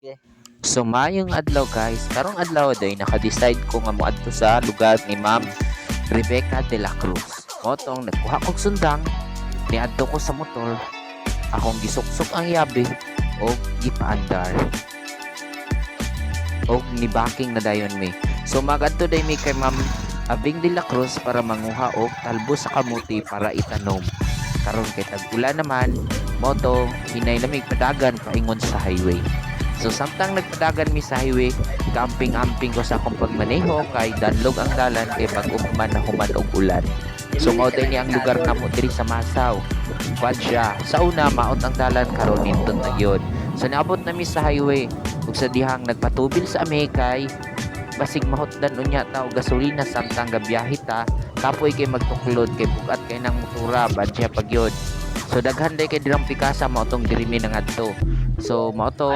Yeah. So mayong adlaw guys, karong adlaw day naka-decide ko nga moadto sa lugar ni Ma'am Rebecca de la Cruz. Motong nagkuha kog sundang, niadto ko sa motor, akong gisuksok ang yabe o gipaandar. O nibaking na dayon mi. So magadto day mi kay Ma'am Abing de la Cruz para manguha og talbo sa kamuti para itanom. Karon kay tag-ulan naman, moto hinay lamig padagan paingon sa highway. So samtang nagpadagan mi sa highway, camping-amping ko sa akong pagmaneho kay danlog ang dalan kay pag-ugman na human og ulan. So mao ni ang lugar namo diri sa Masaw. Bad siya. Sa una maot ang dalan karon nindot na gyud. So naabot na mi sa highway ug sa dihang nagpatubil sa Amikay, basig mahotdan unya ta og gasolina samtang gabiyahe ta, kapoy kay magtuklod kay bugat kay nang motora bad siya pagyod. So daghan day kay dirang pikasa mao tong diri mi nangadto. So mao to